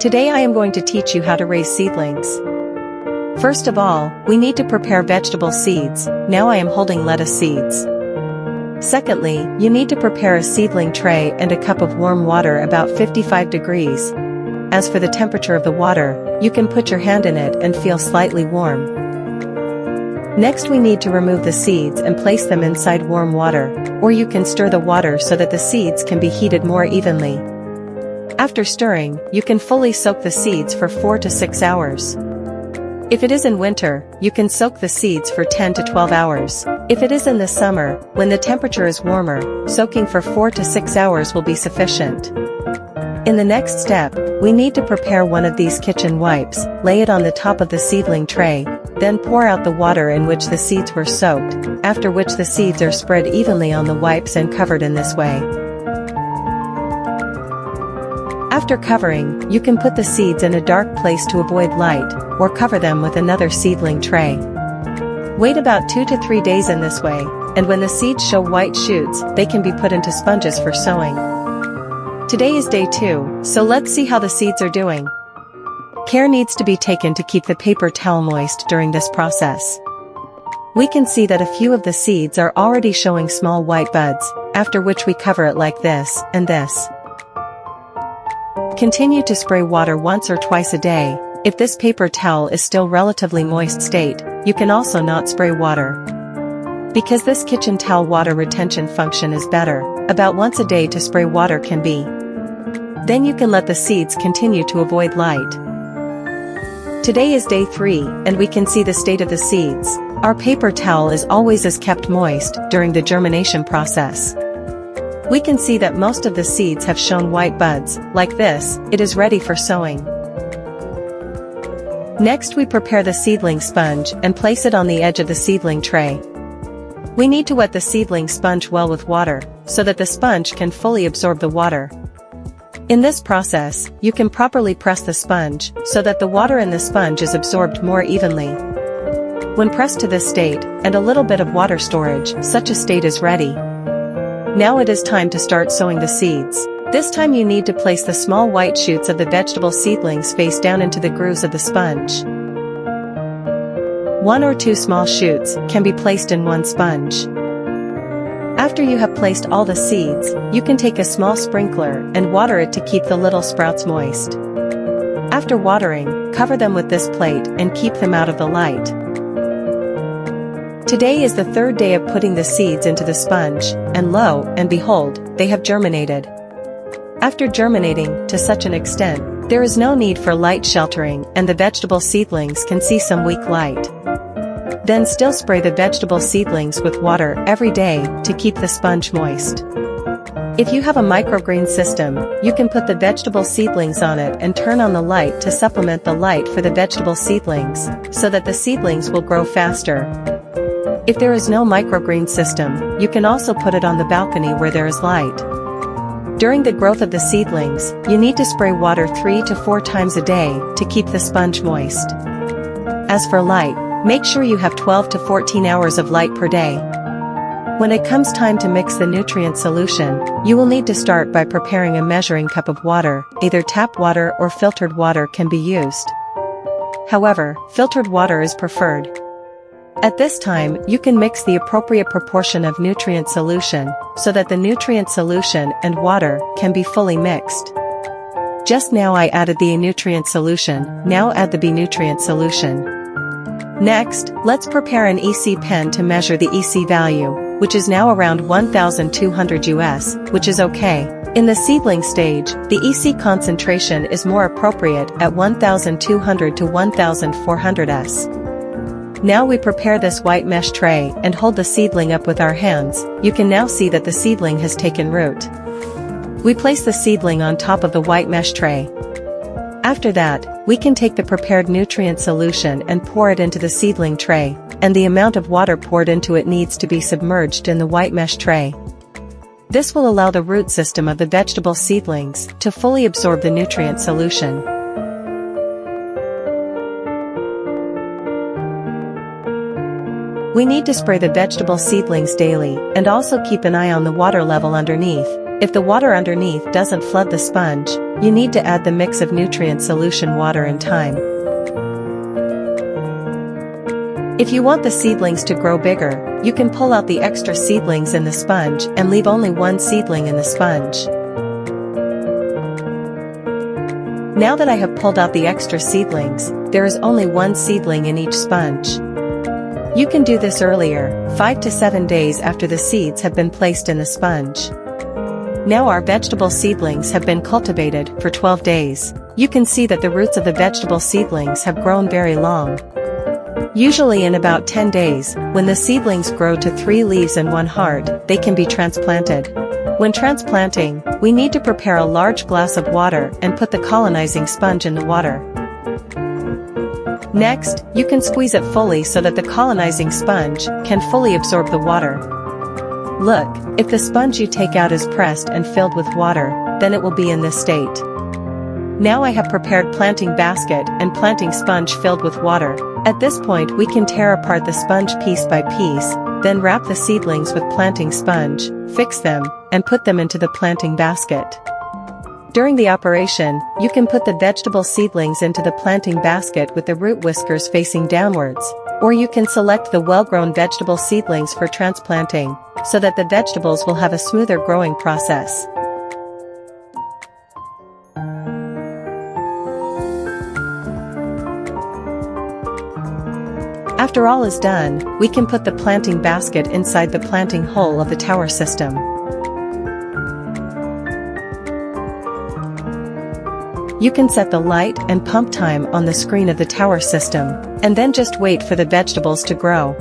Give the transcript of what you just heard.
Today I am going to teach you how to raise seedlings. First of all, we need to prepare vegetable seeds. Now I am holding lettuce seeds. Secondly, you need to prepare a seedling tray and a cup of warm water about 55 degrees. As for the temperature of the water, you can put your hand in it and feel slightly warm. Next we need to remove the seeds and place them inside warm water, or you can stir the water so that the seeds can be heated more evenly. After stirring, you can fully soak the seeds for 4 to 6 hours. If it is in winter, you can soak the seeds for 10 to 12 hours. If it is in the summer, when the temperature is warmer, soaking for 4 to 6 hours will be sufficient. In the next step, we need to prepare one of these kitchen wipes, lay it on the top of the seedling tray, then pour out the water in which the seeds were soaked, after which the seeds are spread evenly on the wipes and covered in this way. After covering, you can put the seeds in a dark place to avoid light, or cover them with another seedling tray. Wait about 2 to 3 days in this way, and when the seeds show white shoots, they can be put into sponges for sowing. Today is day 2, so let's see how the seeds are doing. Care needs to be taken to keep the paper towel moist during this process. We can see that a few of the seeds are already showing small white buds, after which we cover it like this, and this. Continue to spray water once or twice a day. If this paper towel is still relatively moist state, you can also not spray water. Because this kitchen towel water retention function is better, about once a day to spray water can be. Then you can let the seeds continue to avoid light. Today is day 3, and we can see the state of the seeds. Our paper towel is always kept moist during the germination process. We can see that most of the seeds have shown white buds. Like this, it is ready for sowing. Next we prepare the seedling sponge and place it on the edge of the seedling tray. We need to wet the seedling sponge well with water, so that the sponge can fully absorb the water. In this process, you can properly press the sponge, so that the water in the sponge is absorbed more evenly. When pressed to this state, and a little bit of water storage, such a state is ready. Now it is time to start sowing the seeds. This time you need to place the small white shoots of the vegetable seedlings face down into the grooves of the sponge. 1 or 2 small shoots can be placed in one sponge. After you have placed all the seeds, you can take a small sprinkler and water it to keep the little sprouts moist. After watering, cover them with this plate and keep them out of the light. Today is the 3rd day of putting the seeds into the sponge, and lo and behold, they have germinated. After germinating to such an extent, there is no need for light sheltering and the vegetable seedlings can see some weak light. Then still spray the vegetable seedlings with water every day to keep the sponge moist. If you have a microgreen system, you can put the vegetable seedlings on it and turn on the light to supplement the light for the vegetable seedlings, so that the seedlings will grow faster. If there is no microgreen system, you can also put it on the balcony where there is light. During the growth of the seedlings, you need to spray water 3 to 4 times a day to keep the sponge moist. As for light, make sure you have 12 to 14 hours of light per day. When it comes time to mix the nutrient solution, you will need to start by preparing a measuring cup of water. Either tap water or filtered water can be used. However, filtered water is preferred. At this time, you can mix the appropriate proportion of nutrient solution, so that the nutrient solution and water can be fully mixed. Just now I added the A nutrient solution, now add the B nutrient solution. Next, let's prepare an EC pen to measure the EC value, which is now around 1,200 US, which is okay. In the seedling stage, the EC concentration is more appropriate at 1,200 to 1,400 S. Now we prepare this white mesh tray and hold the seedling up with our hands. You can now see that the seedling has taken root. We place the seedling on top of the white mesh tray. After that, we can take the prepared nutrient solution and pour it into the seedling tray, and the amount of water poured into it needs to be submerged in the white mesh tray. This will allow the root system of the vegetable seedlings to fully absorb the nutrient solution. We need to spray the vegetable seedlings daily and also keep an eye on the water level underneath. If the water underneath doesn't flood the sponge, you need to add the mix of nutrient solution water and time. If you want the seedlings to grow bigger, you can pull out the extra seedlings in the sponge and leave only one seedling in the sponge. Now that I have pulled out the extra seedlings, there is only one seedling in each sponge. You can do this earlier, 5 to 7 days after the seeds have been placed in the sponge. Now our vegetable seedlings have been cultivated for 12 days. You can see that the roots of the vegetable seedlings have grown very long. Usually in about 10 days, when the seedlings grow to 3 leaves and 1 heart, they can be transplanted. When transplanting, we need to prepare a large glass of water and put the colonizing sponge in the water. Next, you can squeeze it fully so that the colonizing sponge can fully absorb the water. Look, if the sponge you take out is pressed and filled with water, then it will be in this state. Now I have prepared planting basket and planting sponge filled with water. At this point we can tear apart the sponge piece by piece, then wrap the seedlings with planting sponge, fix them, and put them into the planting basket. During the operation, you can put the vegetable seedlings into the planting basket with the root whiskers facing downwards, or you can select the well-grown vegetable seedlings for transplanting, so that the vegetables will have a smoother growing process. After all is done, we can put the planting basket inside the planting hole of the tower system. You can set the light and pump time on the screen of the tower system, and then just wait for the vegetables to grow.